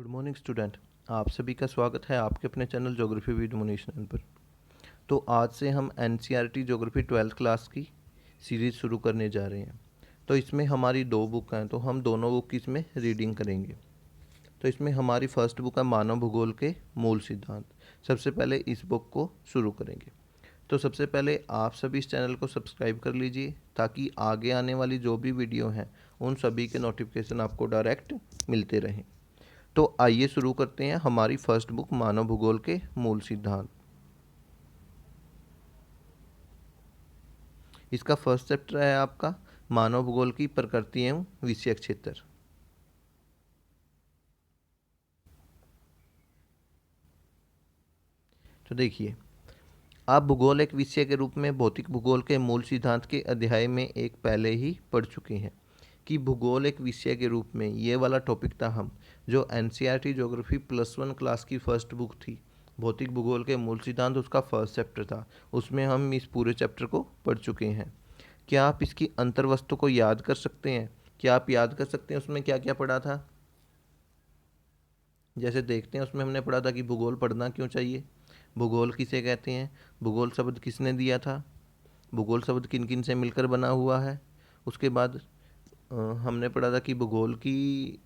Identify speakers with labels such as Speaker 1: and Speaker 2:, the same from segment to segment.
Speaker 1: Good morning student. आप सभी का स्वागत है आपके अपने channel geography with Manish channel पर। तो आज से हम एनसीईआरटी ज्योग्राफी 12th क्लास की सीरीज़ शुरू करने जा रहे हैं। तो इसमें हमारी 2 बुक हैं, तो हम दोनों बुक की इसमें रीडिंग करेंगे। तो इसमें हमारी फर्स्ट बुक है मानव भूगोल के मूल सिद्धांत। सबसे पहले इस बुक को शुरू करेंगे। तो सबसे पहले आप सभी इस चैनल को सब्सक्राइब कर लीजिए ताकि आगे आने वाली जो भी वीडियो हैं उन सभी के नोटिफिकेशन आपको डायरेक्ट मिलते रहें। तो आइए शुरू करते हैं हमारी फर्स्ट बुक मानव भूगोल के मूल सिद्धांत। इसका फर्स्ट चैप्टर है आपका मानव भूगोल की प्रकृति एवं विषय क्षेत्र। तो देखिए, आप भूगोल एक विषय के रूप में भौतिक भूगोल के मूल सिद्धांत के अध्याय में एक पहले ही पढ़ चुके हैं कि भूगोल एक विषय के रूप में ये वाला टॉपिक था हम जो एनसीईआरटी ज्योग्राफी +1 क्लास की फर्स्ट बुक थी। भौतिक भूगोल के मूल सिद्धांत उसका फर्स्ट चैप्टर था, उसमें हम इस पूरे चैप्टर को पढ़ चुके हैं। क्या आप इसकी अंतर्वस्तु को याद कर सकते हैं? क्या आप याद कर सकते हैं उसमें क्या क्या पढ़ा था? जैसे देखते हैं, उसमें हमने पढ़ा था कि भूगोल पढ़ना क्यों चाहिए, भूगोल किसे कहते हैं, भूगोल शब्द किसने दिया था, भूगोल शब्द किन किन से मिलकर बना हुआ है। उसके बाद हमने पढ़ा था कि भूगोल की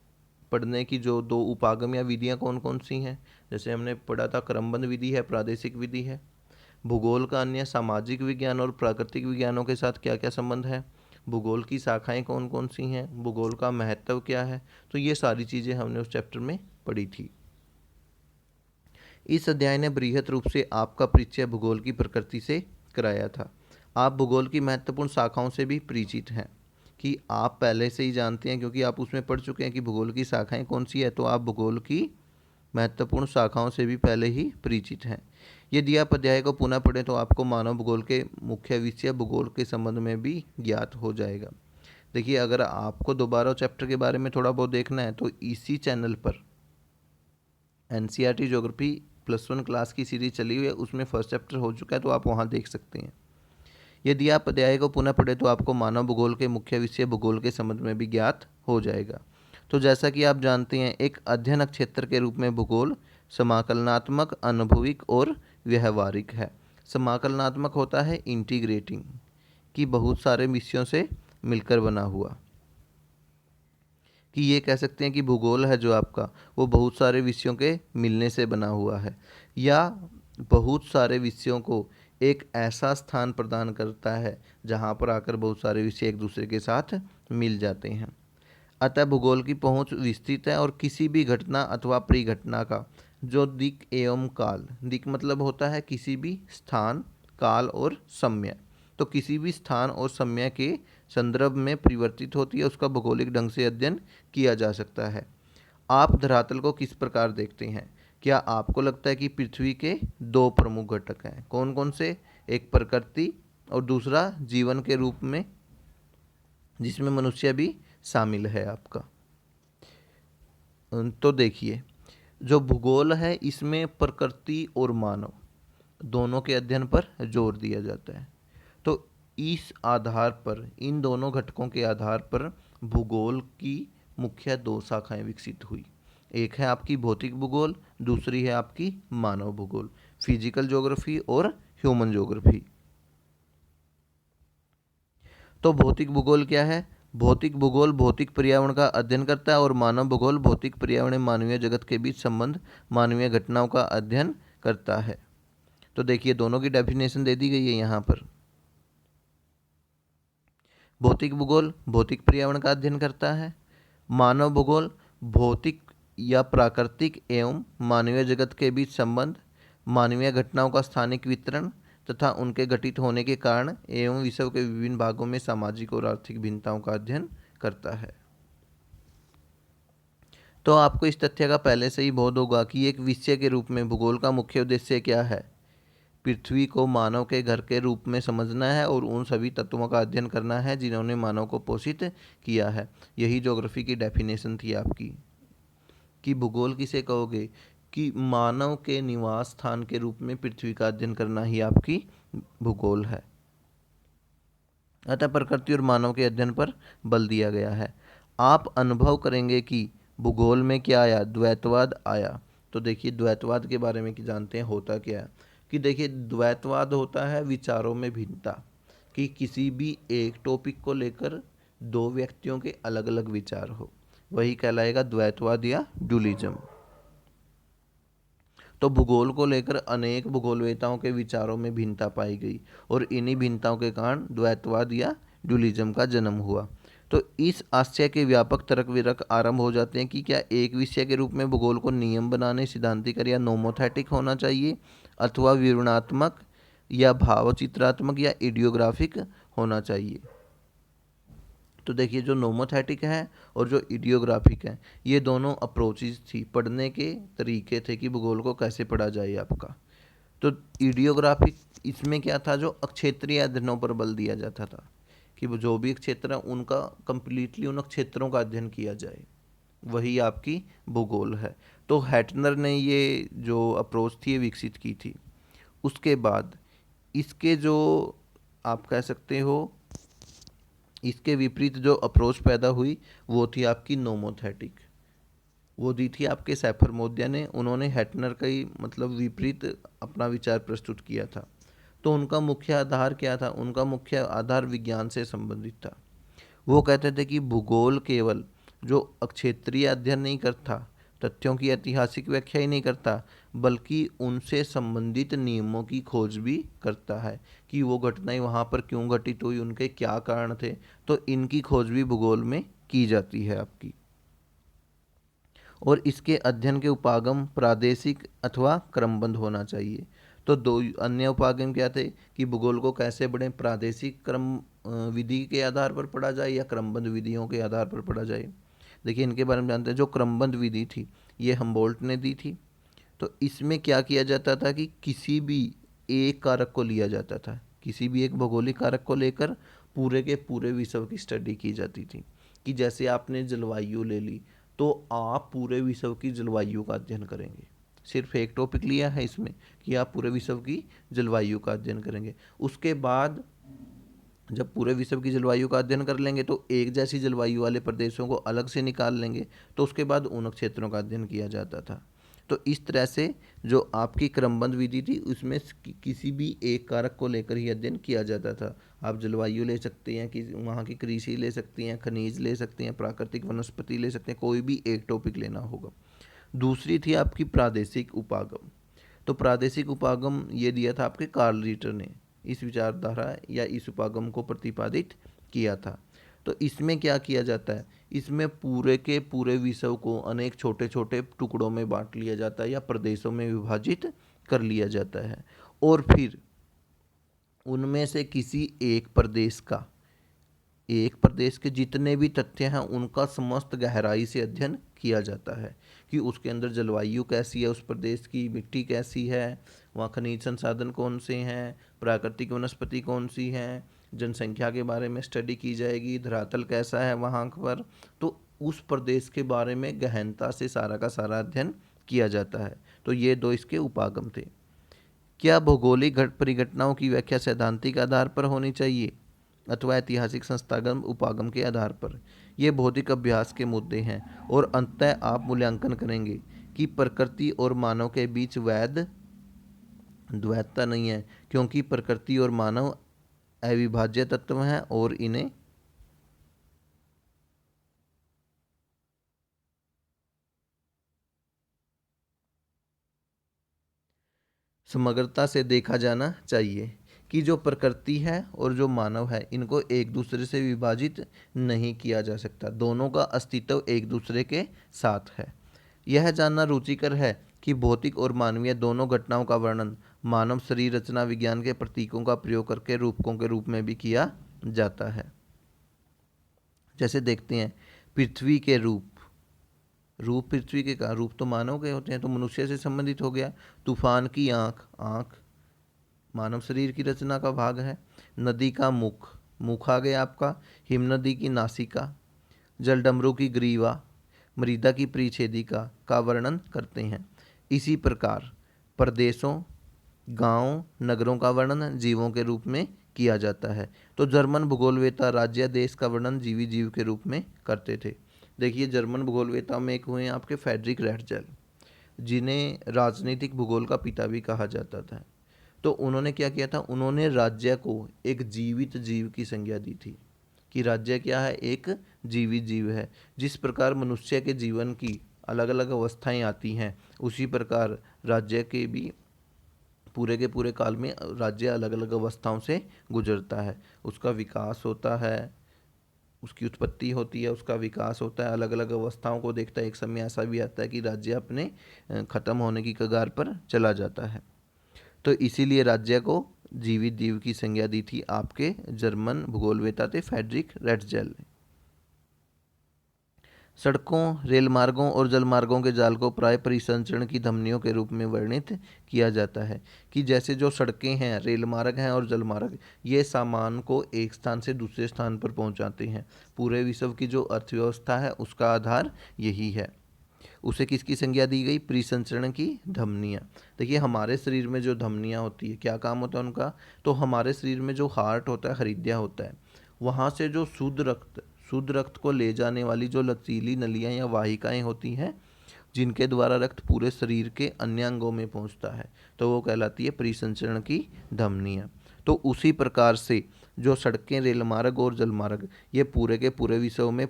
Speaker 1: पढ़ने की जो 2 उपागम या विधियाँ कौन कौन सी हैं। जैसे हमने पढ़ा था क्रमबद्ध विधि है, प्रादेशिक विधि है। भूगोल का अन्य सामाजिक विज्ञान और प्राकृतिक विज्ञानों के साथ क्या क्या संबंध है, भूगोल की शाखाएं कौन कौन सी हैं, भूगोल का महत्व क्या है। तो ये सारी चीज़ें हमने उस चैप्टर में पढ़ी थी। इस अध्याय ने बृहत रूप से आपका परिचय भूगोल की प्रकृति से कराया था। आप भूगोल की महत्वपूर्ण शाखाओं से भी परिचित हैं कि आप पहले से ही जानते हैं, क्योंकि आप उसमें पढ़ चुके हैं कि भूगोल की शाखाएं कौन सी है। तो आप भूगोल की महत्वपूर्ण शाखाओं से भी पहले ही परिचित हैं। यदि आप अध्याय को पुनः पढ़ें तो आपको मानव भूगोल के मुख्य विषय भूगोल के संबंध में भी ज्ञात हो जाएगा। देखिए, अगर आपको दोबारा चैप्टर के बारे में थोड़ा बहुत देखना है तो इसी चैनल पर एनसीईआरटी ज्योग्राफी +1 क्लास की सीरीज चली हुई है, उसमें फर्स्ट चैप्टर हो चुका है, तो आप वहाँ देख सकते हैं। यदि आप अध्याय को पुनः पढ़ें तो आपको मानव भूगोल के मुख्य विषय भूगोल के संबंध में भी ज्ञात हो जाएगा। तो जैसा कि आप जानते हैं, एक अध्ययन क्षेत्र के रूप में भूगोल समाकलनात्मक, अनुभविक और व्यवहारिक है। समाकलनात्मक होता है इंटीग्रेटिंग, कि बहुत सारे विषयों से मिलकर बना हुआ, कि ये कह सकते हैं कि भूगोल है जो आपका वो बहुत सारे विषयों के मिलने से बना हुआ है, या बहुत सारे विषयों को एक ऐसा स्थान प्रदान करता है जहाँ पर आकर बहुत सारे विषय एक दूसरे के साथ मिल जाते हैं। अतः भूगोल की पहुंच विस्तृत है और किसी भी घटना अथवा परिघटना का जो दिक् एवं काल, दिक् मतलब होता है किसी भी स्थान, काल और समय, तो किसी भी स्थान और समय के संदर्भ में परिवर्तित होती है, उसका भौगोलिक ढंग से अध्ययन किया जा सकता है। आप धरातल को किस प्रकार देखते हैं? क्या आपको लगता है कि पृथ्वी के 2 प्रमुख घटक हैं? कौन कौन से? एक प्रकृति और दूसरा जीवन के रूप में, जिसमें मनुष्य भी शामिल है आपका। तो देखिए, जो भूगोल है इसमें प्रकृति और मानव दोनों के अध्ययन पर जोर दिया जाता है। तो इस आधार पर, इन दोनों घटकों के आधार पर भूगोल की मुख्य 2 शाखाएं विकसित हुई। एक है आपकी भौतिक भूगोल, दूसरी है आपकी मानव भूगोल, फिजिकल ज्योग्राफी और ह्यूमन ज्योग्राफी। तो भौतिक भूगोल क्या है? भौतिक भूगोल भौतिक पर्यावरण का अध्ययन करता है और मानव भूगोल भौतिक पर्यावरण मानवीय जगत के बीच संबंध, मानवीय घटनाओं का अध्ययन करता है। तो देखिए, दोनों की डेफिनेशन दे दी गई है यहाँ पर। भौतिक भूगोल भौतिक पर्यावरण का अध्ययन करता है, मानव भूगोल भौतिक या प्राकृतिक एवं मानवीय जगत के बीच संबंध, मानवीय घटनाओं का स्थानिक वितरण तथा उनके घटित होने के कारण एवं विश्व के विभिन्न भागों में सामाजिक और आर्थिक भिन्नताओं का अध्ययन करता है। तो आपको इस तथ्य का पहले से ही बोध होगा कि एक विषय के रूप में भूगोल का मुख्य उद्देश्य क्या है? पृथ्वी को मानव के घर के रूप में समझना है और उन सभी तत्वों का अध्ययन करना है जिन्होंने मानव को पोषित किया है। यही ज्योग्राफी की डेफिनेशन थी आपकी, कि भूगोल किसे कहोगे? कि मानव के निवास स्थान के रूप में पृथ्वी का अध्ययन करना ही आपकी भूगोल है। अतः प्रकृति और मानव के अध्ययन पर बल दिया गया है। आप अनुभव करेंगे कि भूगोल में क्या आया? द्वैतवाद आया। तो देखिए द्वैतवाद के बारे में कि जानते हैं होता क्या है, कि देखिए द्वैतवाद होता है विचारों में भिन्नता, कि किसी भी एक टॉपिक को लेकर दो व्यक्तियों के अलग अलग विचार हो, वही कहलाएगा द्वैतवाद या ड्यूलिज्म। तो भूगोल को लेकर अनेक भूगोलवेताओं के विचारों में भिन्नता पाई गई और इन्हीं भिन्नताओं के कारण द्वैतवाद या ड्यूलिज्म का जन्म हुआ। तो इस आशय के व्यापक तर्क वितर्क आरंभ हो जाते हैं कि क्या एक विषय के रूप में भूगोल को नियम बनाने, सिद्धांतिक या नोमोथेटिक होना चाहिए, अथवा विवरणात्मक या भावचित्रात्मक या इडियोग्राफिक होना चाहिए। तो देखिए जो नोमोथेटिक है और जो इडियोग्राफिक है, ये दोनों अप्रोचेज थी, पढ़ने के तरीके थे कि भूगोल को कैसे पढ़ा जाए आपका। तो इडियोग्राफिक इसमें क्या था, जो क्षेत्रीय अध्ययनों पर बल दिया जाता था कि वो जो भी क्षेत्र है उनका कंप्लीटली उन क्षेत्रों का अध्ययन किया जाए, वही आपकी भूगोल है। तो हैटनर ने ये जो अप्रोच थी ये विकसित की थी। उसके बाद इसके जो आप कह सकते हो इसके विपरीत जो अप्रोच पैदा हुई वो थी आपकी नोमोथेटिक। वो दी थी आपके सैफरमोदिया ने, उन्होंने हैटनर का ही मतलब विपरीत अपना विचार प्रस्तुत किया था। तो उनका मुख्य आधार क्या था? उनका मुख्य आधार विज्ञान से संबंधित था। वो कहते थे कि भूगोल केवल जो क्षेत्रीय अध्ययन नहीं करता, तथ्यों की ऐतिहासिक व्याख्या ही नहीं करता, बल्कि उनसे संबंधित नियमों की खोज भी करता है कि वो घटनाएं वहाँ पर क्यों घटित हुई, उनके क्या कारण थे। तो इनकी खोज भी भूगोल में की जाती है आपकी। और इसके अध्ययन के उपागम प्रादेशिक अथवा क्रमबद्ध होना चाहिए। तो दो अन्य उपागम क्या थे कि भूगोल को कैसे पढ़ें, प्रादेशिक क्रम विधि के आधार पर पढ़ा जाए या क्रमबद्ध विधियों के आधार पर पढ़ा जाए। देखिए इनके बारे में जानते हैं। जो क्रमबद्ध विधि थी ये हमबोल्ट ने दी थी। तो इसमें क्या किया जाता था कि किसी भी एक कारक को लिया जाता था, किसी भी एक भौगोलिक कारक को लेकर पूरे के पूरे विश्व की स्टडी की जाती थी। कि जैसे आपने जलवायु ले ली तो आप पूरे विश्व की जलवायु का अध्ययन करेंगे। सिर्फ एक टॉपिक लिया है इसमें कि आप पूरे विश्व की जलवायु का अध्ययन करेंगे। उसके बाद जब पूरे विश्व की जलवायु का अध्ययन कर लेंगे तो एक जैसी जलवायु वाले प्रदेशों को अलग से निकाल लेंगे, तो उसके बाद उन क्षेत्रों का अध्ययन किया जाता था। तो इस तरह से जो आपकी क्रमबद्ध विधि थी उसमें किसी भी एक कारक को लेकर ही अध्ययन किया जाता था। आप जलवायु ले सकते हैं, कि वहाँ की कृषि ले सकती हैं, खनिज ले सकते हैं, प्राकृतिक वनस्पति ले सकते हैं, कोई भी एक टॉपिक लेना होगा। दूसरी थी आपकी प्रादेशिक उपागम। तो प्रादेशिक उपागम ये दिया था आपके कार्ल रीटर ने, इस विचारधारा या इस उपागम को प्रतिपादित किया था। तो इसमें क्या किया जाता है, इसमें पूरे के पूरे विश्व को अनेक छोटे छोटे टुकड़ों में बांट लिया जाता है या प्रदेशों में विभाजित कर लिया जाता है, और फिर उनमें से किसी एक प्रदेश के जितने भी तथ्य हैं उनका समस्त गहराई से अध्ययन किया जाता है कि उसके अंदर जलवायु कैसी है, उस प्रदेश की मिट्टी कैसी है, वहाँ खनिज संसाधन कौन से हैं, प्राकृतिक वनस्पति कौन सी हैं, जनसंख्या के बारे में स्टडी की जाएगी, धरातल कैसा है वहाँ पर। तो उस प्रदेश के बारे में गहनता से सारा का सारा अध्ययन किया जाता है। तो ये दो इसके उपागम थे। क्या भौगोलिक परिघटनाओं की व्याख्या सैद्धांतिक आधार पर होनी चाहिए अथवा ऐतिहासिक संस्थागम उपागम के आधार पर? ये भौतिक अभ्यास के मुद्दे हैं और अंततः आप मूल्यांकन करेंगे कि प्रकृति और मानव के बीच वैध द्वैतता नहीं है, क्योंकि प्रकृति और मानव अविभाज्य तत्व हैं और इन्हें समग्रता से देखा जाना चाहिए। कि जो प्रकृति है और जो मानव है इनको एक दूसरे से विभाजित नहीं किया जा सकता, दोनों का अस्तित्व एक दूसरे के साथ है। यह जानना रुचिकर है कि भौतिक और मानवीय दोनों घटनाओं का वर्णन मानव शरीर रचना विज्ञान के प्रतीकों का प्रयोग करके रूपकों के रूप में भी किया जाता है। जैसे देखते हैं पृथ्वी के रूप, पृथ्वी के का रूप तो मानव के होते हैं, तो मनुष्य से संबंधित हो गया। तूफान की आँख, मानव शरीर की रचना का भाग है। नदी का मुख, आ गया आपका। हिमनदी की नासिका, जलडमरू की ग्रीवा, मृदा की परिच्छेदिका का वर्णन करते हैं। इसी प्रकार प्रदेशों, गांव, नगरों का वर्णन जीवों के रूप में किया जाता है। तो जर्मन भूगोलवेता राज्य देश का वर्णन जीवी जीव के रूप में करते थे। देखिए जर्मन भूगोलवेता में एक हुए हैं आपके फ्रेडरिक रेटजेल, जिन्हें राजनीतिक भूगोल का पिता भी कहा जाता था। तो उन्होंने क्या किया था, उन्होंने राज्य को एक जीवित जीव की संज्ञा दी थी कि राज्य क्या है, एक जीवित जीव है। जिस प्रकार मनुष्य के जीवन की अलग अलग अवस्थाएं आती हैं, उसी प्रकार राज्य के भी पूरे के पूरे काल में राज्य अलग अलग अवस्थाओं से गुजरता है। उसका विकास होता है, उसकी उत्पत्ति होती है, उसका विकास होता है, अलग अलग अवस्थाओं को देखता है। एक समय ऐसा भी आता है कि राज्य अपने ख़त्म होने की कगार पर चला जाता है। तो इसीलिए राज्य को जीवित जीव की संज्ञा दी थी आपके जर्मन भूगोलवेता थे फ्रेडरिक रेटजेल ने। सड़कों, रेल मार्गों और जल मार्गों के जाल को प्राय परिसंचरण की धमनियों के रूप में वर्णित किया जाता है कि जैसे जो सड़कें हैं, रेल मार्ग हैं और जल मार्ग, ये सामान को एक स्थान से दूसरे स्थान पर पहुंचाते हैं। पूरे विश्व की जो अर्थव्यवस्था है उसका आधार यही है। उसे किसकी संज्ञा दी गई, परिसंचरण की धमनियाँ। देखिए हमारे शरीर में जो धमनियाँ होती है, क्या काम होता है उनका, तो हमारे शरीर में जो हार्ट होता है, हृदय होता है, वहाँ से जो शुद्ध रक्त को ले जाने वाली जो लचीली नलियाँ या वाहिकाएं होती हैं, जिनके द्वारा रक्त पूरे शरीर के अन्य अंगों में पहुंचता है, तो वो कहलाती है परिसंचरण की धमनियाँ। तो उसी प्रकार से जो सड़कें, रेल मार्ग और जल मार्ग, ये पूरे के पूरे विश्व में,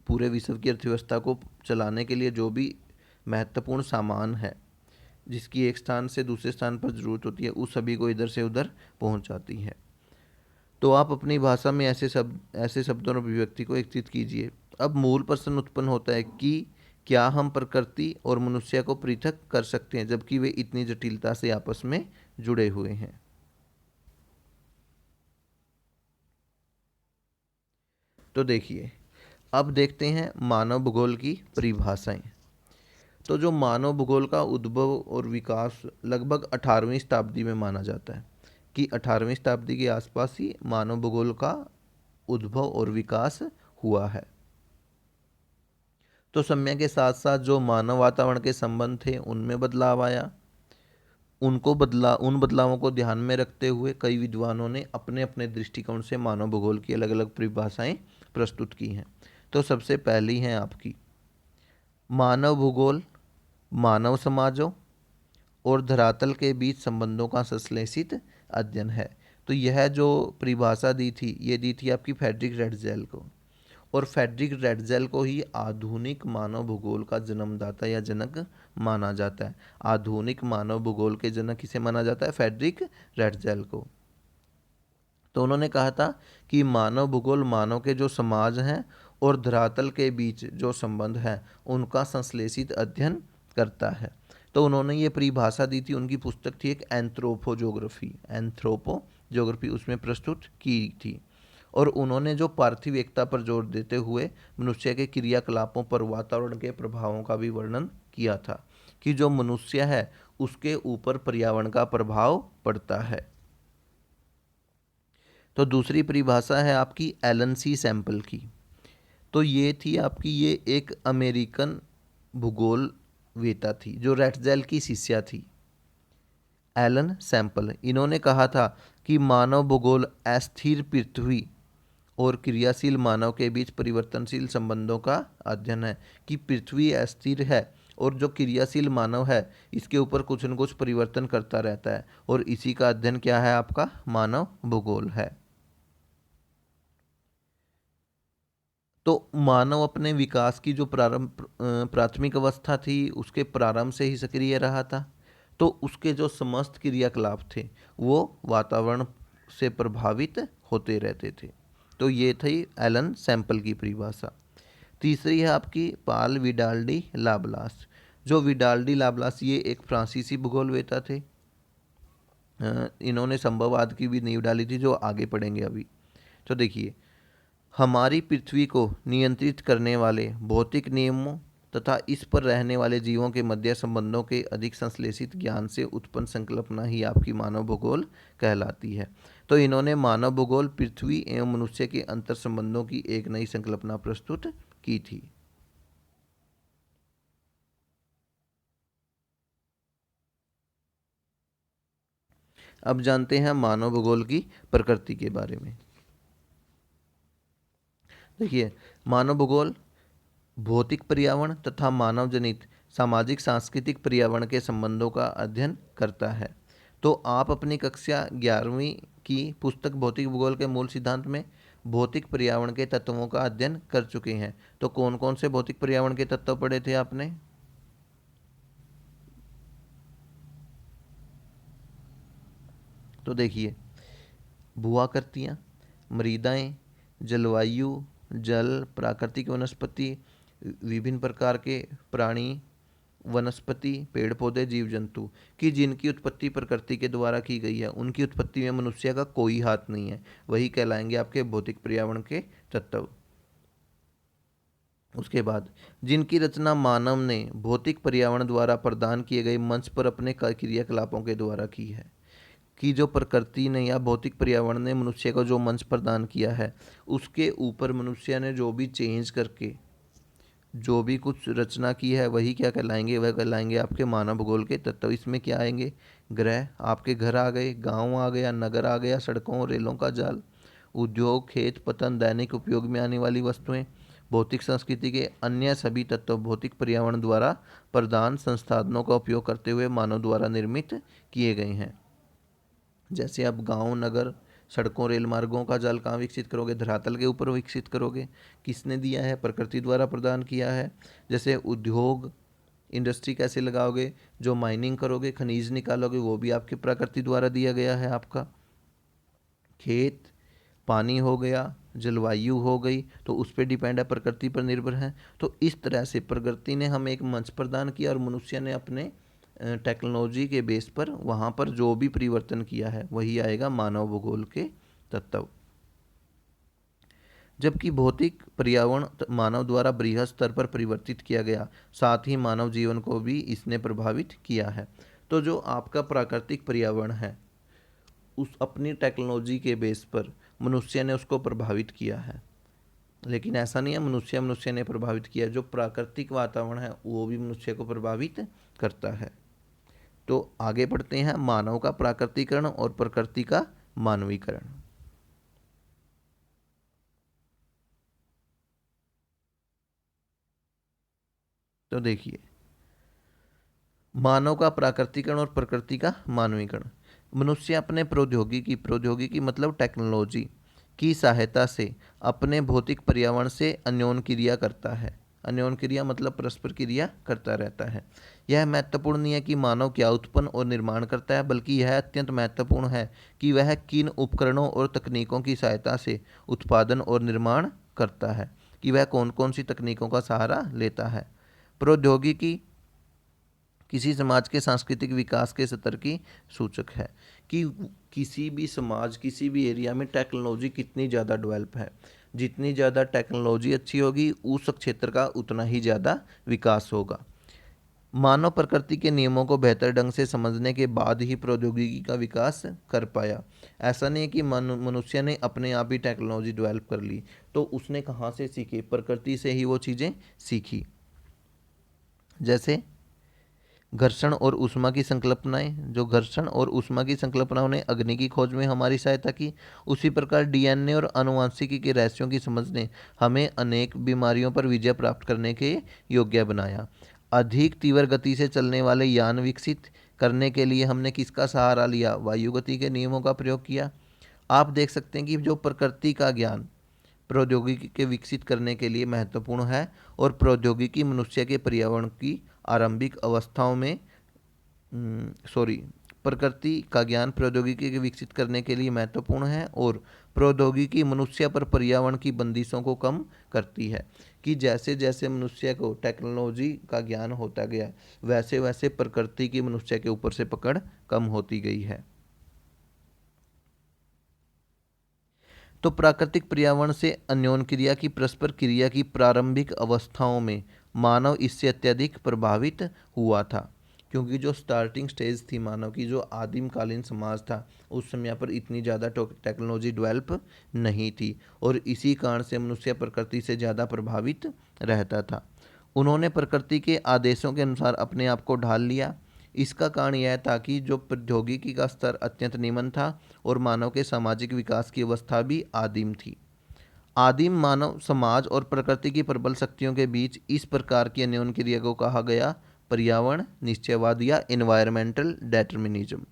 Speaker 1: पूरे विश्व की अर्थव्यवस्था को चलाने के लिए जो भी महत्वपूर्ण सामान है, जिसकी एक स्थान से दूसरे स्थान पर ज़रूरत होती है, उस सभी को इधर से उधर पहुंचाती है। तो आप अपनी भाषा में ऐसे शब्दों और अभिव्यक्ति को एकत्रित कीजिए। अब मूल प्रश्न उत्पन्न होता है कि क्या हम प्रकृति और मनुष्य को पृथक कर सकते हैं जबकि वे इतनी जटिलता से आपस में जुड़े हुए हैं। तो देखिए, अब देखते हैं मानव भूगोल की परिभाषाएं। तो जो मानव भूगोल का उद्भव और विकास लगभग 18वीं शताब्दी में माना जाता है कि 18वीं शताब्दी के आसपास ही मानव भूगोल का उद्भव और विकास हुआ है। तो समय के साथ साथ जो मानव वातावरण के संबंध थे उनमें बदलाव आया। उन बदलावों को ध्यान में रखते हुए कई विद्वानों ने अपने अपने दृष्टिकोण से मानव भूगोल की अलग अलग परिभाषाएं प्रस्तुत की हैं। तो सबसे पहली है आपकी मानव भूगोल मानव समाजों और धरातल के बीच संबंधों का संश्लेषित अध्ययन है। तो यह जो परिभाषा दी थी, ये दी थी आपकी फ्रेडरिक रेटजेल को, और फ्रेडरिक रेटजेल को ही आधुनिक मानव भूगोल का जन्मदाता या जनक माना जाता है। आधुनिक मानव भूगोल के जनक किसे माना जाता है, फ्रेडरिक रेटजेल को। तो उन्होंने कहा था कि मानव भूगोल मानव के जो समाज हैं और धरातल के बीच जो संबंध है उनका संश्लेषित अध्ययन करता है। तो उन्होंने ये परिभाषा दी थी, उनकी पुस्तक थी एक एंथ्रोपोजोग्राफी उसमें प्रस्तुत की थी। और उन्होंने जो पार्थिव एकता पर जोर देते हुए मनुष्य के क्रियाकलापों पर वातावरण के प्रभावों का भी वर्णन किया था कि जो मनुष्य है उसके ऊपर पर्यावरण का प्रभाव पड़ता है। तो दूसरी परिभाषा है आपकी एलन सी सैंपल की। तो ये थी आपकी, ये एक अमेरिकन भूगोल वेता थी जो रेटजेल की शिष्या थी, एलन सैंपल। इन्होंने कहा था कि मानव भूगोल अस्थिर पृथ्वी और क्रियाशील मानव के बीच परिवर्तनशील संबंधों का अध्ययन है कि पृथ्वी अस्थिर है और जो क्रियाशील मानव है इसके ऊपर कुछ न कुछ परिवर्तन करता रहता है, और इसी का अध्ययन क्या है, आपका मानव भूगोल है। तो मानव अपने विकास की जो प्राथमिक अवस्था थी उसके प्रारंभ से ही सक्रिय रहा था। तो उसके जो समस्त क्रियाकलाप थे वो वातावरण से प्रभावित होते रहते थे। तो ये थी एलन सैंपल की परिभाषा। तीसरी है आपकी पाल विडाल्डी लाब्लास। जो विडाल्डी लाब्लास ये एक फ्रांसीसी भूगोलवेता थे। इन्होंने संभववाद की भी नींव डाली थी जो आगे पढ़ेंगे अभी। तो देखिए, हमारी पृथ्वी को नियंत्रित करने वाले भौतिक नियमों तथा इस पर रहने वाले जीवों के मध्य संबंधों के अधिक संश्लेषित ज्ञान से उत्पन्न संकल्पना ही आपकी मानव भूगोल कहलाती है। तो इन्होंने मानव भूगोल पृथ्वी एवं मनुष्य के अंतर संबंधों की एक नई संकल्पना प्रस्तुत की थी। अब जानते हैं मानव भूगोल की प्रकृति के बारे में। देखिए, मानव भूगोल भौतिक पर्यावरण तथा मानव जनित सामाजिक सांस्कृतिक पर्यावरण के संबंधों का अध्ययन करता है। तो आप अपनी कक्षा 11वीं की पुस्तक भौतिक भूगोल के मूल सिद्धांत में भौतिक पर्यावरण के तत्वों का अध्ययन कर चुके हैं। तो कौन कौन से भौतिक पर्यावरण के तत्व पढ़े थे आपने? तो देखिए, भूआकृतियाँ, मृदाएं, जलवायु, जल, प्राकृतिक वनस्पति, विभिन्न प्रकार के प्राणी, वनस्पति, पेड़ पौधे, जीव जंतु की जिनकी उत्पत्ति प्रकृति के द्वारा की गई है, उनकी उत्पत्ति में मनुष्य का कोई हाथ नहीं है, वही कहलाएंगे आपके भौतिक पर्यावरण के तत्व। उसके बाद जिनकी रचना मानव ने भौतिक पर्यावरण द्वारा प्रदान किए गए मंच पर अपने क्रियाकलापों के द्वारा की है, कि जो प्रकृति ने या भौतिक पर्यावरण ने मनुष्य को जो मंच प्रदान किया है, उसके ऊपर मनुष्य ने जो भी चेंज करके जो भी कुछ रचना की है, वही क्या कहलाएंगे? वह कहलाएंगे आपके मानव भूगोल के तत्व। इसमें क्या आएंगे? ग्रह, आपके घर आ गए, गांव आ गया, नगर आ गया, सड़कों और रेलों का जाल, उद्योग, खेत पतन, दैनिक उपयोग में आने वाली वस्तुएं, भौतिक संस्कृति के अन्य सभी तत्व भौतिक पर्यावरण द्वारा प्रदान संसाधनों का उपयोग करते हुए मानव द्वारा निर्मित किए गए हैं। जैसे आप गांव, नगर, सड़कों, रेल मार्गों का जाल कहाँ विकसित करोगे? धरातल के ऊपर विकसित करोगे। किसने दिया है? प्रकृति द्वारा प्रदान किया है। जैसे उद्योग, इंडस्ट्री कैसे लगाओगे? जो माइनिंग करोगे, खनिज निकालोगे, वो भी आपकी प्रकृति द्वारा दिया गया है। आपका खेत, पानी हो गया, जलवायु हो गई, तो उस पर डिपेंड है, प्रकृति पर निर्भर है। तो इस तरह से प्रकृति ने हमें एक मंच प्रदान किया और मनुष्य ने अपने टेक्नोलॉजी के बेस पर वहाँ पर जो भी परिवर्तन किया है, वही आएगा मानव भूगोल के तत्व। जबकि भौतिक पर्यावरण मानव द्वारा बृहद स्तर पर परिवर्तित किया गया, साथ ही मानव जीवन को भी इसने प्रभावित किया है। तो जो आपका प्राकृतिक पर्यावरण है, उस अपनी टेक्नोलॉजी के बेस पर मनुष्य ने उसको प्रभावित किया है। लेकिन ऐसा नहीं है मनुष्य ने प्रभावित किया, जो प्राकृतिक वातावरण है वो भी मनुष्य को प्रभावित करता है। तो आगे बढ़ते हैं, मानव का प्राकृतिकरण और प्रकृति का मानवीकरण। तो देखिए, मानव का प्राकृतिकरण और प्रकृति का मानवीकरण। मनुष्य अपने प्रौद्योगिकी मतलब टेक्नोलॉजी की सहायता से अपने भौतिक पर्यावरण से अन्योन क्रिया करता है। अन्योन क्रिया मतलब परस्पर क्रिया करता रहता है। यह महत्वपूर्ण नहीं है कि मानव क्या उत्पन्न और निर्माण करता है, बल्कि यह अत्यंत महत्वपूर्ण है कि वह किन उपकरणों और तकनीकों की सहायता से उत्पादन और निर्माण करता है, कि वह कौन कौन सी तकनीकों का सहारा लेता है। प्रौद्योगिकी किसी समाज के सांस्कृतिक विकास के स्तर की सूचक है, कि किसी भी समाज, किसी भी एरिया में टेक्नोलॉजी कितनी ज़्यादा डेवलप है। जितनी ज़्यादा टेक्नोलॉजी अच्छी होगी, उस क्षेत्र का उतना ही ज़्यादा विकास होगा। मानव प्रकृति के नियमों को बेहतर ढंग से समझने के बाद ही प्रौद्योगिकी का विकास कर पाया। ऐसा नहीं है कि मनुष्य ने अपने आप ही टेक्नोलॉजी डेवलप कर ली, तो उसने कहाँ से सीखी? प्रकृति से ही वो चीज़ें सीखी। जैसे घर्षण और ऊष्मा की संकल्पनाएं, जो घर्षण और ऊष्मा की संकल्पनाओं ने अग्नि की खोज में हमारी सहायता की, उसी प्रकार डीएनए और आनुवंशिकी के रहस्यों की समझ ने हमें अनेक बीमारियों पर विजय प्राप्त करने के योग्य बनाया। अधिक तीव्र गति से चलने वाले यान विकसित करने के लिए हमने किसका सहारा लिया? वायु गति के नियमों का प्रयोग किया। आप देख सकते हैं कि जो प्रकृति का ज्ञान प्रौद्योगिकी के विकसित करने के लिए महत्वपूर्ण है, और प्रौद्योगिकी मनुष्य के पर्यावरण की आरंभिक अवस्थाओं में प्रकृति का ज्ञान प्रौद्योगिकी के विकसित करने के लिए महत्वपूर्ण है, और प्रौद्योगिकी मनुष्य पर पर्यावरण की बंदिशों को कम करती है। कि जैसे जैसे मनुष्य को टेक्नोलॉजी का ज्ञान होता गया, वैसे वैसे प्रकृति की मनुष्य के ऊपर से पकड़ कम होती गई है। तो प्राकृतिक पर्यावरण से अन्योन क्रिया की परस्पर क्रिया की प्रारंभिक अवस्थाओं में मानव इससे अत्यधिक प्रभावित हुआ था, क्योंकि जो स्टार्टिंग स्टेज थी मानव की, जो आदिमकालीन समाज था, उस समय पर इतनी ज़्यादा टेक्नोलॉजी डेवलप नहीं थी, और इसी कारण से मनुष्य प्रकृति से ज़्यादा प्रभावित रहता था। उन्होंने प्रकृति के आदेशों के अनुसार अपने आप को ढाल लिया। इसका कारण यह था कि जो प्रौद्योगिकी का स्तर अत्यंत निम्न था और मानव के सामाजिक विकास की अवस्था भी आदिम थी। आदिम मानव समाज और प्रकृति की प्रबल शक्तियों के बीच इस प्रकार की अन्योन क्रिया को कहा गया पर्यावरण निश्चयवाद या एनवायरमेंटल डेटर्मिनिज्म।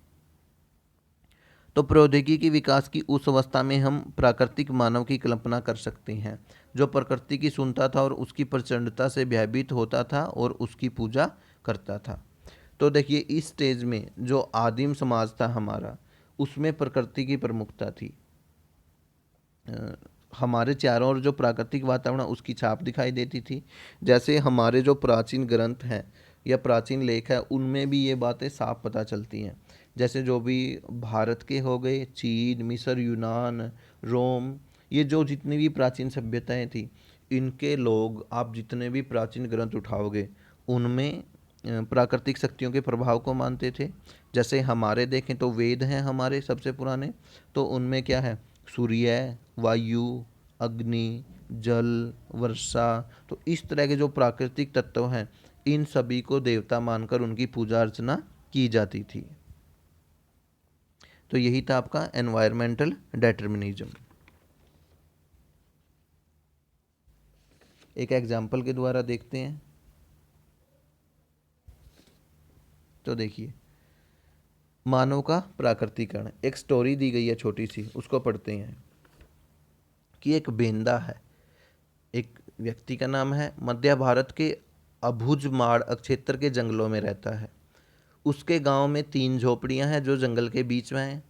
Speaker 1: तो प्रौद्योगिकी विकास की उस अवस्था में हम प्राकृतिक मानव की कल्पना कर सकते हैं, जो प्रकृति की सुनता था और उसकी प्रचंडता से भयभीत होता था और उसकी पूजा करता था। तो देखिए, इस स्टेज में जो आदिम समाज था हमारा, उसमें प्रकृति की प्रमुखता थी। हमारे चारों ओर जो प्राकृतिक वातावरण उसकी छाप दिखाई देती थी। जैसे हमारे जो प्राचीन ग्रंथ हैं या प्राचीन लेख है, उनमें भी ये बातें साफ पता चलती हैं। जैसे जो भी भारत के हो गए, चीन, मिस्र, यूनान, रोम, ये जो जितनी भी प्राचीन सभ्यताएं थी, इनके लोग आप जितने भी प्राचीन ग्रंथ उठाओगे, उनमें प्राकृतिक शक्तियों के प्रभाव को मानते थे। जैसे हमारे देखें तो वेद हैं हमारे सबसे पुराने, तो उनमें क्या है, सूर्य, वायु, अग्नि, जल, वर्षा, तो इस तरह के जो प्राकृतिक तत्व हैं, इन सभी को देवता मानकर उनकी पूजा अर्चना की जाती थी। तो यही था आपका एनवायरमेंटल डेटर्मिनिज्म। एक एग्जाम्पल के द्वारा देखते हैं। तो देखिए, मानव का प्राकृतिकरण, एक स्टोरी दी गई है छोटी सी, उसको पढ़ते हैं। कि एक बेंदा है, एक व्यक्ति का नाम है, मध्य भारत के अभुजमाड़ क्षेत्र के जंगलों में रहता है। उसके गांव में 3 झोपड़ियां हैं जो जंगल के बीच में हैं।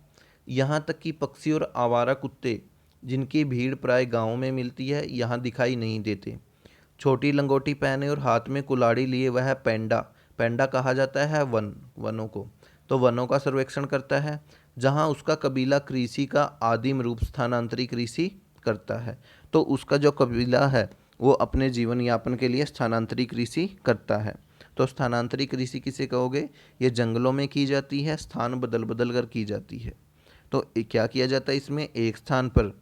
Speaker 1: यहाँ तक कि पक्षी और आवारा कुत्ते, जिनकी भीड़ प्राय गांव में मिलती है, यहाँ दिखाई नहीं देते। छोटी लंगोटी पहने और हाथ में कुल्हाड़ी लिए वह पेंडा, पेंडा कहा जाता है वनों को, तो वनों का सर्वेक्षण करता है। जहाँ उसका कबीला कृषि का आदिम रूप स्थानांतरित कृषि करता है, तो उसका जो कबीला है वो अपने जीवन यापन के लिए स्थानांतरित कृषि करता है। तो स्थानांतरित कृषि किसे कहोगे? ये जंगलों में की जाती है, स्थान बदल बदल कर की जाती है। तो क्या किया जाता है इसमें, एक स्थान पर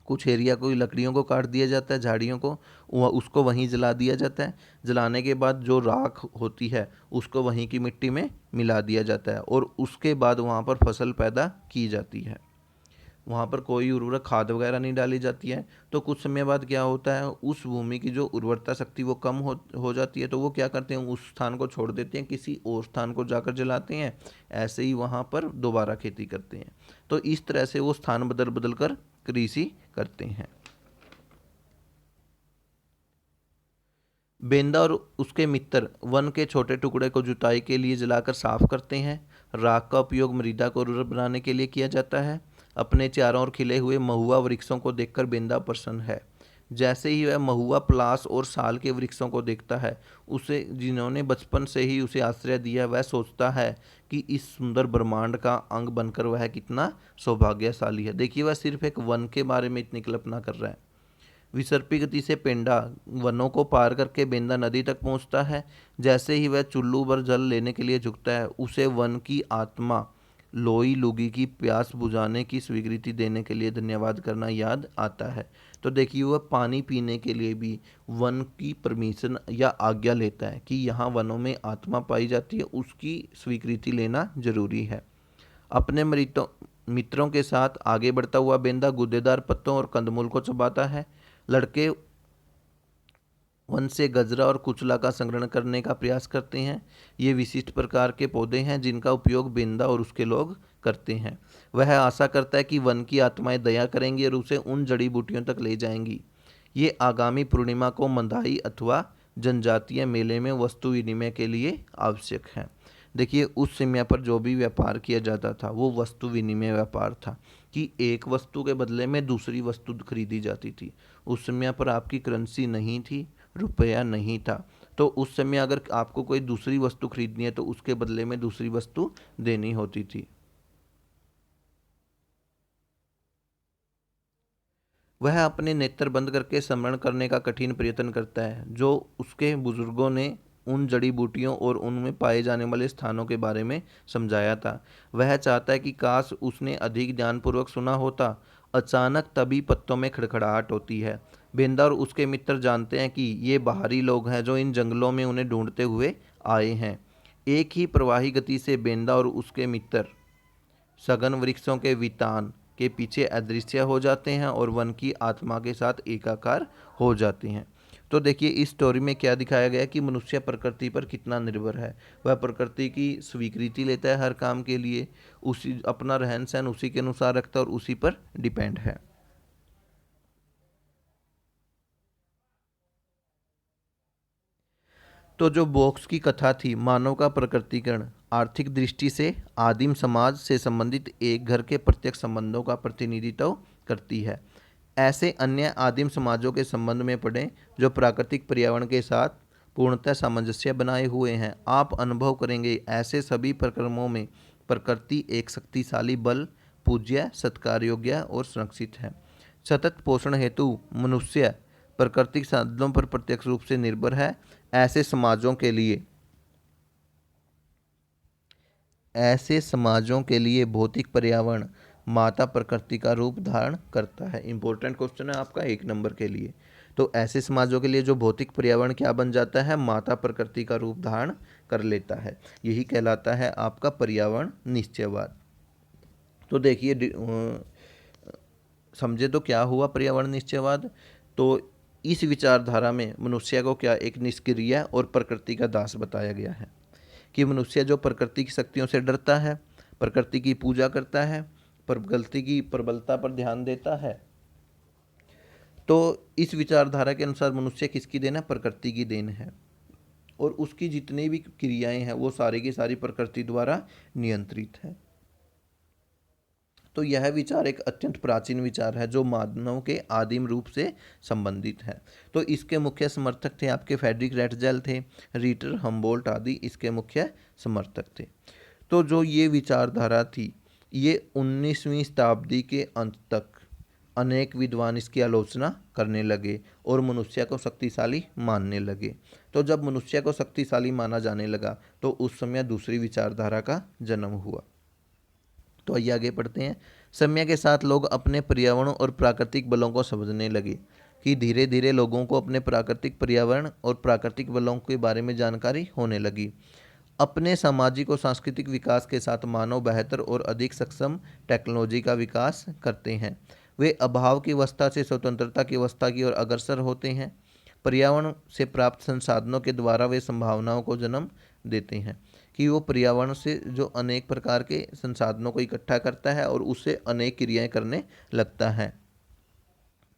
Speaker 1: कुछ एरिया को, लकड़ियों को काट दिया जाता है, झाड़ियों को, उसको वहीं जला दिया जाता है। जलाने के बाद जो राख होती है उसको वहीं की मिट्टी में मिला दिया जाता है और उसके बाद वहाँ पर फसल पैदा की जाती है। वहाँ पर कोई उर्वरक खाद वगैरह नहीं डाली जाती है। तो कुछ समय बाद क्या होता है, उस भूमि की जो उर्वरता शक्ति वो कम हो जाती है। तो वो क्या करते हैं, उस स्थान को छोड़ देते हैं, किसी और स्थान को जाकर जलाते हैं, ऐसे ही वहाँ पर दोबारा खेती करते हैं। तो इस तरह से वो स्थान बदल बदल कर कृषि करते हैं। बेंदा और उसके मित्र वन के छोटे टुकड़े को जुताई के लिए जलाकर साफ करते हैं। राख का उपयोग मृदा को उर्वर बनाने के लिए किया जाता है। अपने चारों ओर खिले हुए महुआ वृक्षों को देखकर बेंदा प्रसन्न है। जैसे ही वह महुआ, पलास और साल के वृक्षों को देखता है, उसे जिन्होंने बचपन से ही उसे आश्रय दिया, वह सोचता है कि इस सुंदर ब्रह्मांड का अंग बनकर वह कितना सौभाग्यशाली है। देखिए, वह सिर्फ एक वन के बारे में इतनी कल्पना कर रहा है। विसर्पी गति से पेंडा वनों को पार करके बेंदा नदी तक पहुंचता है। जैसे ही वह चुल्लू भर जल लेने के लिए झुकता है, उसे वन की आत्मा लोई लुगी की प्यास बुझाने की स्वीकृति देने के लिए धन्यवाद करना याद आता है। तो देखिए, वह पानी पीने के लिए भी वन की परमिशन या आज्ञा लेता है कि यहाँ वनों में आत्मा पाई जाती है, उसकी स्वीकृति लेना जरूरी है। अपने मित्रों के साथ आगे बढ़ता हुआ बेंदा गूदेदार पत्तों और कंदमूल को चबाता है। लड़के वन से गजरा और कुचला का संग्रहण करने का प्रयास करते हैं। ये विशिष्ट प्रकार के पौधे हैं जिनका उपयोग बेंदा और उसके लोग करते हैं। वह आशा करता है कि वन की आत्माएं दया करेंगी और उसे उन जड़ी बूटियों तक ले जाएंगी। ये आगामी पूर्णिमा को मंदाई अथवा जनजातीय मेले में वस्तु विनिमय के लिए आवश्यक है। देखिए, उस समय पर जो भी व्यापार किया जाता था वो वस्तु विनिमय व्यापार था, कि एक वस्तु के बदले में दूसरी वस्तु खरीदी जाती थी। उस समय पर आपकी करेंसी नहीं थी, रुपया नहीं था, तो उस समय अगर आपको कोई दूसरी वस्तु खरीदनी है तो उसके बदले में दूसरी वस्तु देनी होती थी। वह अपने नेत्र बंद करके स्मरण करने का कठिन प्रयत्न करता है जो उसके बुजुर्गों ने उन जड़ी बूटियों और उनमें पाए जाने वाले स्थानों के बारे में समझाया था। वह चाहता है कि काश उसने अधिक ध्यानपूर्वक सुना होता। अचानक तभी पत्तों में खड़खड़ाहट होती है। बेंदा और उसके मित्र जानते हैं कि ये बाहरी लोग हैं जो इन जंगलों में उन्हें ढूंढते हुए आए हैं। एक ही प्रवाही गति से बेंदा और उसके मित्र सघन वृक्षों के वितान, के पीछे अदृश्य हो जाते हैं और वन की आत्मा के साथ एकाकार हो जाते हैं। तो देखिए इस स्टोरी में क्या दिखाया गया कि मनुष्य प्रकृति पर कितना निर्भर है। वह प्रकृति की स्वीकृति लेता है हर काम के लिए, उसी अपना रहन सहन उसी के अनुसार रखता है और उसी पर डिपेंड है। तो जो बॉक्स की कथा थी मानव का प्रकृतिकरण, आर्थिक दृष्टि से आदिम समाज से संबंधित एक घर के प्रत्यक्ष संबंधों का प्रतिनिधित्व करती है। ऐसे अन्य आदिम समाजों के संबंध में पढ़ें जो प्राकृतिक पर्यावरण के साथ पूर्णतः सामंजस्य बनाए हुए हैं। आप अनुभव करेंगे ऐसे सभी प्रक्रमों में प्रकृति एक शक्तिशाली बल, पूज्य, सत्कार योग्य और सुरक्षित है। सतत पोषण हेतु मनुष्य प्राकृतिक साधनों पर प्रत्यक्ष रूप से निर्भर है। ऐसे समाजों के लिए भौतिक पर्यावरण माता प्रकृति का रूप धारण करता है। इंपॉर्टेंट क्वेश्चन है आपका 1 नंबर के लिए। तो ऐसे समाजों के लिए जो भौतिक पर्यावरण क्या बन जाता है, माता प्रकृति का रूप धारण कर लेता है। यही कहलाता है आपका पर्यावरण निश्चयवाद। तो देखिए समझे तो क्या हुआ पर्यावरण निश्चयवाद। तो इस विचारधारा में मनुष्य को क्या एक निष्क्रिय और प्रकृति का दास बताया गया है कि मनुष्य जो प्रकृति की शक्तियों से डरता है, प्रकृति की पूजा करता है, प्रकृति की प्रबलता पर ध्यान देता है। तो इस विचारधारा के अनुसार मनुष्य किसकी देन है, प्रकृति की देन है, और उसकी जितनी भी क्रियाएं हैं वो सारी की सारी प्रकृति द्वारा नियंत्रित है। तो यह विचार एक अत्यंत प्राचीन विचार है जो मानव के आदिम रूप से संबंधित है। तो इसके मुख्य समर्थक थे आपके फ्रेडरिक रेटजेल थे, रीटर, हम्बोल्ट आदि इसके मुख्य समर्थक थे। तो जो ये विचारधारा थी ये 19वीं शताब्दी के अंत तक अनेक विद्वान इसकी आलोचना करने लगे और मनुष्य को शक्तिशाली मानने लगे। तो जब मनुष्य को शक्तिशाली माना जाने लगा तो उस समय दूसरी विचारधारा का जन्म हुआ। तो आइए आगे पढ़ते हैं। समय के साथ लोग अपने पर्यावरण और प्राकृतिक बलों को समझने लगे कि धीरे धीरे लोगों को अपने प्राकृतिक पर्यावरण और प्राकृतिक बलों के बारे में जानकारी होने लगी। अपने सामाजिक और सांस्कृतिक विकास के साथ मानव बेहतर और अधिक सक्षम टेक्नोलॉजी का विकास करते हैं। वे अभाव की अवस्था से स्वतंत्रता की अवस्था की ओर अग्रसर होते हैं। पर्यावरण से प्राप्त संसाधनों के द्वारा वे संभावनाओं को जन्म देते हैं कि वो पर्यावरण से जो अनेक प्रकार के संसाधनों को इकट्ठा करता है और उससे अनेक क्रियाएं करने लगता है।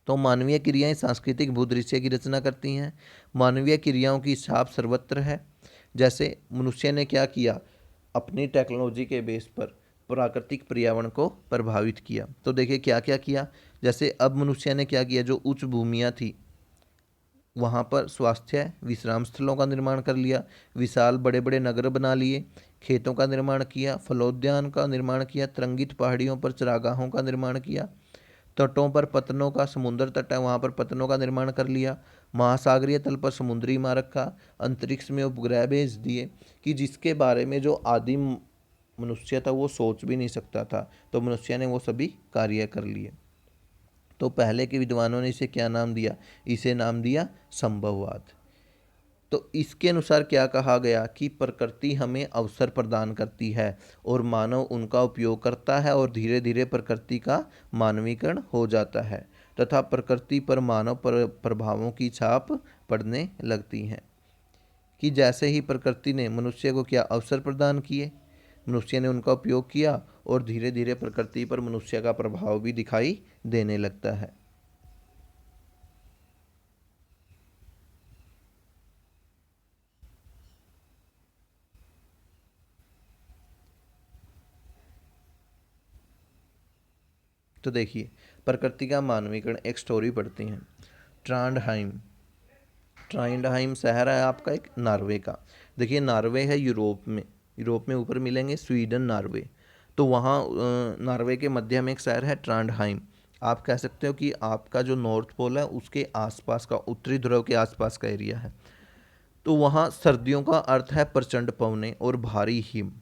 Speaker 1: तो मानवीय क्रियाएं सांस्कृतिक भूदृश्य की रचना करती हैं। मानवीय क्रियाओं की छाप सर्वत्र है। जैसे मनुष्य ने क्या किया, अपनी टेक्नोलॉजी के बेस पर प्राकृतिक पर्यावरण को प्रभावित किया। तो देखिए क्या क्या किया। जैसे अब मनुष्य ने क्या किया, जो उच्च भूमियाँ थी वहाँ पर स्वास्थ्य विश्राम स्थलों का निर्माण कर लिया, विशाल बड़े बड़े नगर बना लिए, खेतों का निर्माण किया, फलोद्यान का निर्माण किया, तरंगित पहाड़ियों पर चरागाहों का निर्माण किया, तटों पर पतनों का, समुद्र तट है वहाँ पर पतनों का निर्माण कर लिया, महासागरीय तल पर समुद्री इमारत का, अंतरिक्ष में उपग्रह भेज दिए कि जिसके बारे में जो आदिम मनुष्य था वो सोच भी नहीं सकता था। तो मनुष्य ने वो सभी कार्य कर लिए। तो पहले के विद्वानों ने इसे क्या नाम दिया, इसे नाम दिया संभववाद। तो इसके अनुसार क्या कहा गया कि प्रकृति हमें अवसर प्रदान करती है और मानव उनका उपयोग करता है और धीरे धीरे प्रकृति का मानवीकरण हो जाता है तथा प्रकृति पर मानव प्रभावों की छाप पड़ने लगती है। कि जैसे ही प्रकृति ने मनुष्य को क्या अवसर प्रदान किए, मनुष्य ने उनका उपयोग किया और धीरे धीरे प्रकृति पर मनुष्य का प्रभाव भी दिखाई देने लगता है। तो देखिए प्रकृति का मानवीकरण, एक स्टोरी पढ़ते हैं। ट्रांडहाइम, ट्रांडहाइम शहर है आपका एक नॉर्वे का। देखिए नॉर्वे है यूरोप में, यूरोप में ऊपर मिलेंगे स्वीडन, नॉर्वे। तो वहाँ नॉर्वे के मध्य में एक शहर है ट्रांडहाइम। आप कह सकते हो कि आपका जो नॉर्थ पोल है उसके आसपास का, उत्तरी ध्रुव के आसपास का एरिया है। तो वहाँ सर्दियों का अर्थ है प्रचंड पवने और भारी हिम।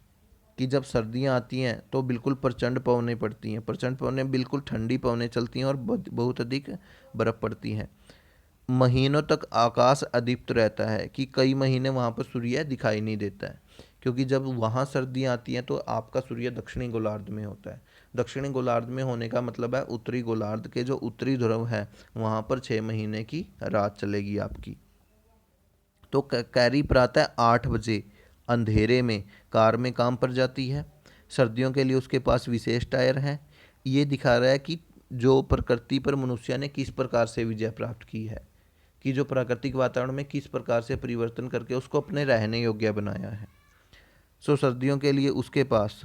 Speaker 1: कि जब सर्दियाँ आती हैं तो बिल्कुल प्रचंड पवनें पड़ती हैं, प्रचंड पवनें बिल्कुल ठंडी पवनें चलती हैं और बहुत अधिक बर्फ़ पड़ती है। महीनों तक आकाश अदीप्त रहता है कि कई महीने वहाँ पर सूर्य दिखाई नहीं देता है क्योंकि जब वहाँ सर्दियाँ आती हैं तो आपका सूर्य दक्षिणी गोलार्ध में होता है। दक्षिणी गोलार्ध में होने का मतलब है उत्तरी गोलार्ध के जो उत्तरी ध्रुव है वहाँ पर 6 महीने की रात चलेगी आपकी। तो कैरी प्रातः 8 बजे अंधेरे में कार में काम पर जाती है। सर्दियों के लिए उसके पास विशेष टायर हैं। ये दिखा रहा है कि जो प्रकृति पर मनुष्य ने किस प्रकार से विजय प्राप्त की है, कि जो प्राकृतिक वातावरण में किस प्रकार से परिवर्तन करके उसको अपने रहने योग्य बनाया है। सर्दियों के लिए उसके पास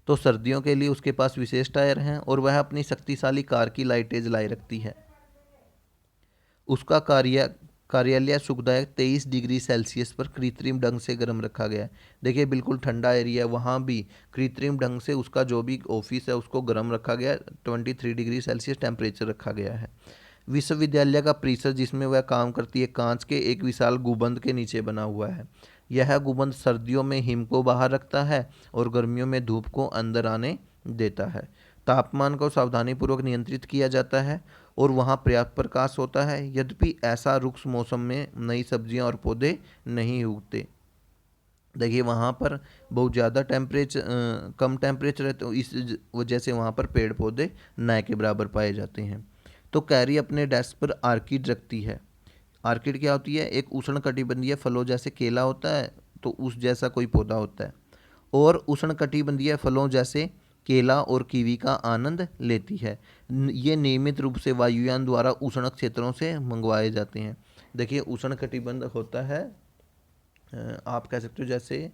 Speaker 1: सर्दियों के लिए उसके पास विशेष टायर हैं और वह अपनी शक्तिशाली कार की लाइटें जलाए रखती है। उसका कार्यालय सुखदायक 23 डिग्री सेल्सियस पर कृत्रिम ढंग से गर्म रखा गया है। देखिए बिल्कुल ठंडा एरिया है, वहाँ भी कृत्रिम ढंग से उसका जो भी ऑफिस है उसको गर्म रखा गया, 23 डिग्री सेल्सियस टेम्परेचर रखा गया है। विश्वविद्यालय का परिसर जिसमें वह काम करती है कांच के एक विशाल गुंबद के नीचे बना हुआ है। यह गुंबद सर्दियों में हिम को बाहर रखता है और गर्मियों में धूप को अंदर आने देता है। तापमान को सावधानीपूर्वक नियंत्रित किया जाता है और वहाँ पर्याप्त प्रकाश होता है। यद्यपि ऐसा रुक्ष मौसम में नई सब्जियां और पौधे नहीं उगते। देखिए वहाँ पर बहुत ज़्यादा कम टेम्परेचर है तो इस वजह से वहाँ पर पेड़ पौधे न के बराबर पाए जाते हैं। तो कैरी अपने डेस्क पर आर्किड रखती है। आर्किड क्या होती है? एक उष्णकटिबंधीय फलों जैसे केला होता है तो उस जैसा कोई पौधा होता है, और उष्णकटिबंधीय फलों जैसे केला और कीवी का आनंद लेती है। ये नियमित रूप से वायुयान द्वारा उष्ण क्षेत्रों से मंगवाए जाते हैं। देखिए उष्णकटिबंध होता है, आप कह सकते हो जैसे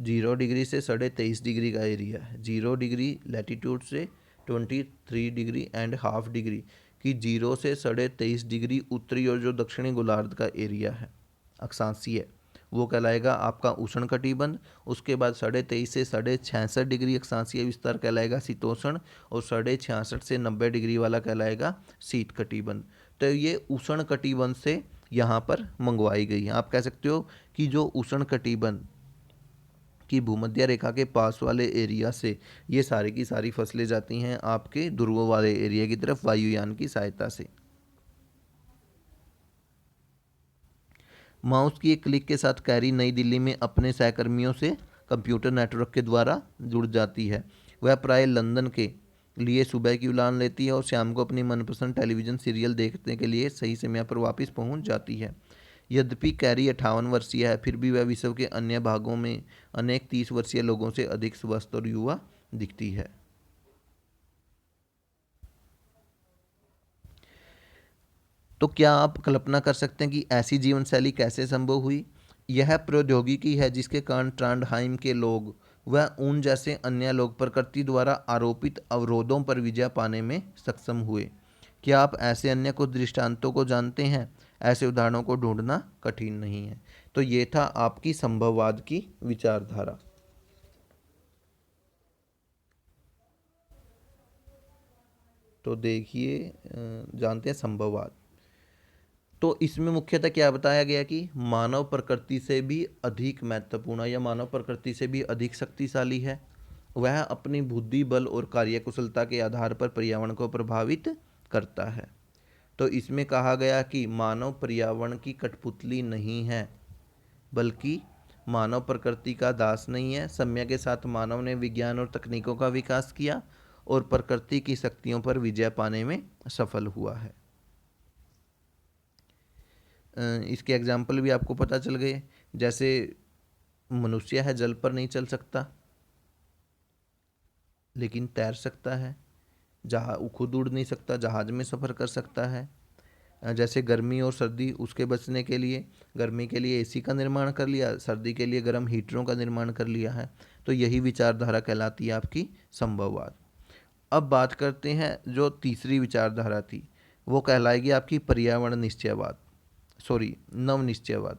Speaker 1: 0 डिग्री से 23.5 डिग्री का एरिया है। 0 डिग्री लैटीट्यूड से 23.5 डिग्री कि 0 से 23.5 डिग्री उत्तरी और जो दक्षिणी गोलार्ध का एरिया है अक्षांशीय, वो कहलाएगा आपका उष्णकटिबंध। उसके बाद 23.5 से 66.5 डिग्री अक्षांशीय विस्तार कहलाएगा शीतोष्ण, और 66.5 से 90 डिग्री वाला कहलाएगा शीतकटिबंध। तो ये उष्णकटिबंध से यहाँ पर मंगवाई गई है। आप कह सकते हो कि जो उष्णकटिबंध की भूमध्य रेखा के पास वाले एरिया से ये सारी की सारी फसलें जाती हैं आपके ध्रुव वाले एरिया की तरफ वायुयान की सहायता से। माउस की एक क्लिक के साथ कैरी नई दिल्ली में अपने सहकर्मियों से कंप्यूटर नेटवर्क के द्वारा जुड़ जाती है। वह प्राय लंदन के लिए सुबह की उड़ान लेती है और शाम को अपनी मनपसंद टेलीविज़न सीरियल देखने के लिए सही समय पर वापस पहुंच जाती है। यद्यपि कैरी 58 वर्षीय है, फिर भी वह विश्व के अन्य भागों में अनेक 30 वर्षीय लोगों से अधिक स्वस्थ और युवा दिखती है। तो क्या आप कल्पना कर सकते हैं कि ऐसी जीवन शैली कैसे संभव हुई? यह प्रौद्योगिकी है जिसके कारण ट्रांडहाइम के लोग व उन जैसे अन्य लोग प्रकृति द्वारा आरोपित अवरोधों पर विजय पाने में सक्षम हुए। क्या आप ऐसे अन्य कुछ दृष्टांतों को जानते हैं? ऐसे उदाहरणों को ढूंढना कठिन नहीं है। तो ये था आपकी संभववाद की विचारधारा। तो देखिए जानते हैं संभववाद। तो इसमें मुख्यतः क्या बताया गया कि मानव प्रकृति से भी अधिक महत्वपूर्ण या मानव प्रकृति से भी अधिक शक्तिशाली है। वह अपनी बुद्धि बल और कार्यकुशलता के आधार पर पर्यावरण को प्रभावित करता है। तो इसमें कहा गया कि मानव पर्यावरण की कठपुतली नहीं है, बल्कि मानव प्रकृति का दास नहीं है। समय के साथ मानव ने विज्ञान और तकनीकों का विकास किया और प्रकृति की शक्तियों पर विजय पाने में सफल हुआ है। इसके एग्जाम्पल भी आपको पता चल गए। जैसे मनुष्य है, जल पर नहीं चल सकता लेकिन तैर सकता है। जहाँ खुद उड़ नहीं सकता, जहाज में सफ़र कर सकता है। जैसे गर्मी और सर्दी, उसके बचने के लिए गर्मी के लिए एसी का निर्माण कर लिया, सर्दी के लिए गर्म हीटरों का निर्माण कर लिया है। तो यही विचारधारा कहलाती है आपकी संभववाद। अब बात करते हैं जो तीसरी विचारधारा थी, वो कहलाएगी आपकी पर्यावरण निश्चयवाद, नव निश्चयवाद।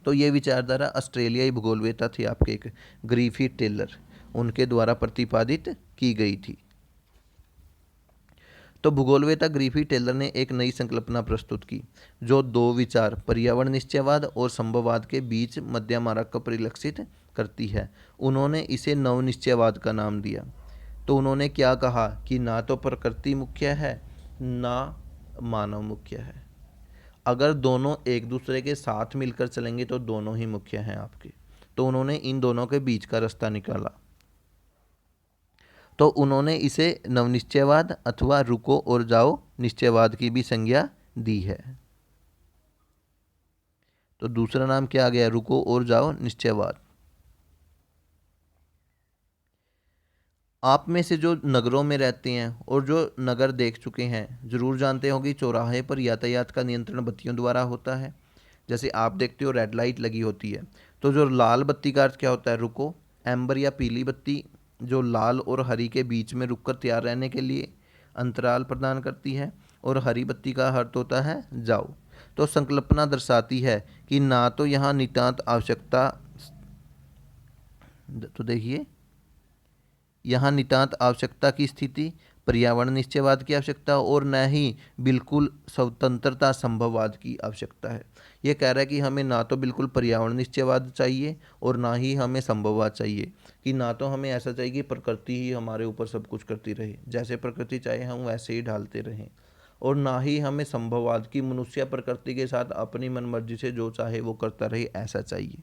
Speaker 1: तो ये विचारधारा ऑस्ट्रेलियाई भूगोलवेत्ता थे आपके एक ग्रिफिथ टेलर, उनके द्वारा प्रतिपादित की गई थी। तो भूगोलवेत्ता ग्रिफिथ टेलर ने एक नई संकल्पना प्रस्तुत की जो दो विचार पर्यावरण निश्चयवाद और संभववाद के बीच मध्य मार्ग को परिलक्षित करती है। उन्होंने इसे नव निश्चयवाद का नाम दिया। तो उन्होंने क्या कहा कि ना तो प्रकृति मुख्य है ना मानव मुख्य है। अगर दोनों एक दूसरे के साथ मिलकर चलेंगे तो दोनों ही मुख्य हैं आपके। तो उन्होंने इन दोनों के बीच का रास्ता निकाला, तो उन्होंने इसे नवनिश्चयवाद अथवा रुको और जाओ निश्चयवाद की भी संज्ञा दी है। तो दूसरा नाम क्या आ गया? रुको और जाओ निश्चयवाद। आप में से जो नगरों में रहते हैं और जो नगर देख चुके हैं जरूर जानते हो कि चौराहे पर यातायात का नियंत्रण बत्तियों द्वारा होता है। जैसे आप देखते हो रेड लाइट लगी होती है, तो जो लाल बत्ती का अर्थ क्या होता है? रुको। एम्बर या पीली बत्ती जो लाल और हरी के बीच में रुककर तैयार रहने के लिए अंतराल प्रदान करती है, और हरी बत्ती का अर्थ होता है जाओ। तो संकल्पना दर्शाती है कि ना तो यहाँ नितांत आवश्यकता, तो देखिए यहाँ नितांत आवश्यकता की स्थिति, पर्यावरण निश्चयवाद की आवश्यकता, और न ही बिल्कुल स्वतंत्रता संभववाद की आवश्यकता है। ये कह रहा है कि हमें ना तो बिल्कुल पर्यावरण निश्चयवाद चाहिए और ना ही हमें संभववाद चाहिए, कि ना तो हमें ऐसा चाहिए कि प्रकृति ही हमारे ऊपर सब कुछ करती रहे, जैसे प्रकृति चाहे हम वैसे ही ढालते रहें, और ना ही हमें संभववाद की मनुष्य प्रकृति के साथ अपनी मनमर्जी से जो चाहे वो करता रहे, ऐसा चाहिए।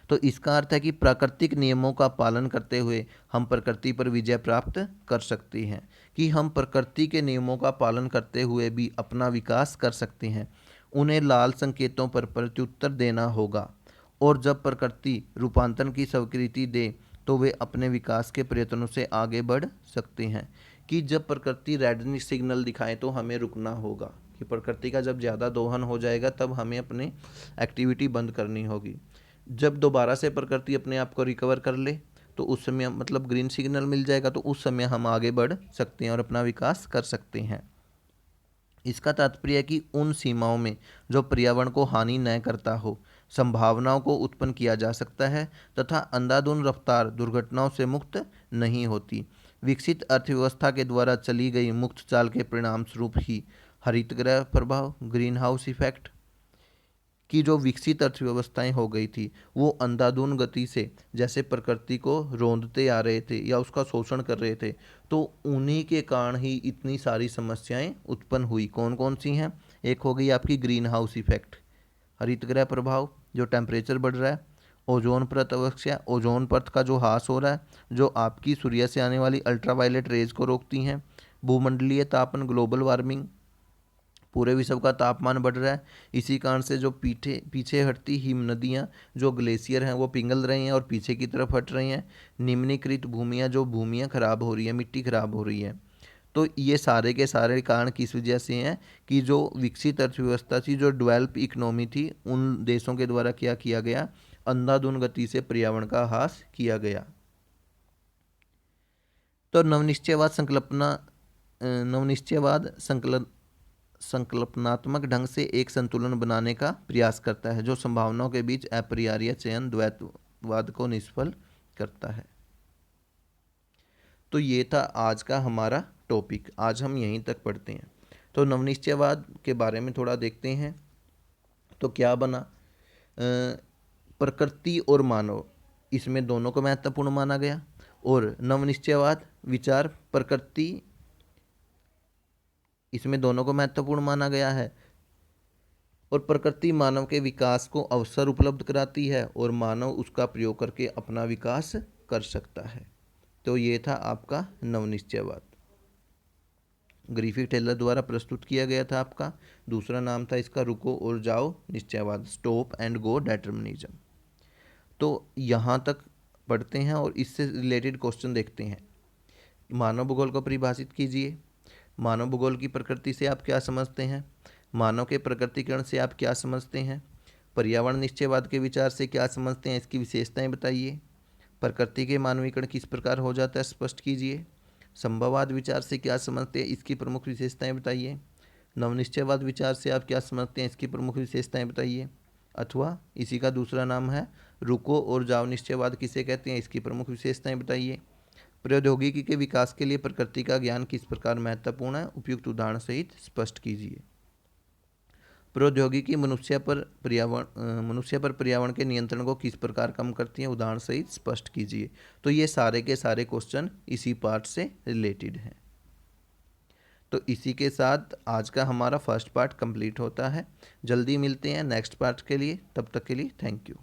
Speaker 1: तो इसका अर्थ है कि प्राकृतिक नियमों का पालन करते हुए हम प्रकृति पर विजय प्राप्त कर सकते हैं, कि हम प्रकृति के नियमों का पालन करते हुए भी अपना विकास कर सकते हैं। उन्हें लाल संकेतों पर प्रत्युत्तर देना होगा, और जब प्रकृति रूपांतरण की स्वीकृति दे तो वे अपने विकास के प्रयत्नों से आगे बढ़ सकते हैं। कि जब प्रकृति रेड सिग्नल दिखाए तो हमें रुकना होगा, कि प्रकृति का जब ज़्यादा दोहन हो जाएगा तब हमें अपनी एक्टिविटी बंद करनी होगी। जब दोबारा से प्रकृति अपने आप को रिकवर कर ले तो उस समय मतलब ग्रीन सिग्नल मिल जाएगा, तो उस समय हम आगे बढ़ सकते हैं और अपना विकास कर सकते हैं। इसका तात्पर्य है कि उन सीमाओं में जो पर्यावरण को हानि न करता हो संभावनाओं को उत्पन्न किया जा सकता है, तथा अंधाधुंध रफ्तार दुर्घटनाओं से मुक्त नहीं होती। विकसित अर्थव्यवस्था के द्वारा चली गई मुक्त चाल के परिणाम स्वरूप ही हरितगृह प्रभाव, ग्रीन हाउस इफेक्ट की जो विकसित अर्थव्यवस्थाएं हो गई थी वो अंधाधुंध गति से जैसे प्रकृति को रौंदते आ रहे थे या उसका शोषण कर रहे थे, तो उन्हीं के कारण ही इतनी सारी समस्याएं उत्पन्न हुई। कौन कौन सी हैं? एक हो गई आपकी ग्रीन हाउस इफेक्ट, हरितगृह प्रभाव, जो टेम्परेचर बढ़ रहा है, ओजोन परत अवक्षय, ओजोन परत का जो ह्रास हो रहा है, जो आपकी सूर्य से आने वाली अल्ट्रावायलेट रेज को रोकती हैं, भूमंडलीय तापन, ग्लोबल वार्मिंग, पूरे विश्व का तापमान बढ़ रहा है। इसी कारण से जो पीछे हटती हिम नदियाँ जो ग्लेशियर हैं वो पिघल रही हैं और पीछे की तरफ हट रही हैं। निम्नीकृत भूमियाँ, जो भूमियाँ खराब हो रही हैं, मिट्टी खराब हो रही है। तो ये सारे के सारे कारण किस वजह से हैं? कि जो विकसित अर्थव्यवस्था थी, जो डेवलप इकोनॉमी थी, उन देशों के द्वारा क्या किया गया? अंधाधुंध गति से पर्यावरण का ह्रास किया गया। तो नवनिश्चयवाद संकल्पनात्मक ढंग से एक संतुलन बनाने का प्रयास करता है जो संभावनाओं के बीच अपरिहार्य चयन द्वैतवाद को निष्फल करता है। तो ये था आज का हमारा टॉपिक, आज हम यहीं तक पढ़ते हैं। तो नवनिश्चयवाद के बारे में थोड़ा देखते हैं। तो क्या बना? प्रकृति और मानव, इसमें दोनों को महत्वपूर्ण माना गया, और नवनिश्चयवाद विचार प्रकृति, इसमें दोनों को महत्वपूर्ण माना गया है। और प्रकृति मानव के विकास को अवसर उपलब्ध कराती है और मानव उसका प्रयोग करके अपना विकास कर सकता है। तो ये था आपका नवनिश्चयवाद, ग्रिफिथ टेलर द्वारा प्रस्तुत किया गया था आपका। दूसरा नाम था इसका रुको और जाओ निश्चयवाद, स्टॉप एंड गो डिटर्मिनिज्म। तो यहाँ तक पढ़ते हैं और इससे रिलेटेड क्वेश्चन देखते हैं। मानव भूगोल को परिभाषित कीजिए। मानव भूगोल की प्रकृति से आप क्या समझते हैं? मानव के प्रकृतिकरण से आप क्या समझते हैं? पर्यावरण निश्चयवाद के विचार से क्या समझते हैं, इसकी विशेषताएं बताइए। प्रकृति के मानवीकरण किस प्रकार हो जाता है, स्पष्ट कीजिए। संभववाद विचार से क्या समझते हैं, इसकी प्रमुख विशेषताएं बताइए। नवनिश्चयवाद विचार से आप क्या समझते हैं, इसकी प्रमुख विशेषताएं बताइए। अथवा इसी का दूसरा नाम है रुको और जाओ निश्चयवाद, किसे कहते हैं, इसकी प्रमुख विशेषताएं बताइए। प्रौद्योगिकी के विकास के लिए प्रकृति का ज्ञान किस प्रकार महत्वपूर्ण है, उपयुक्त उदाहरण सहित स्पष्ट कीजिए। प्रौद्योगिकी मनुष्य पर पर्यावरण के नियंत्रण को किस प्रकार कम करती है, उदाहरण सहित स्पष्ट कीजिए। तो ये सारे के सारे क्वेश्चन इसी पार्ट से रिलेटेड हैं। तो इसी के साथ आज का हमारा फर्स्ट पार्ट कंप्लीट होता है। जल्दी मिलते हैं नेक्स्ट पार्ट के लिए, तब तक के लिए थैंक यू।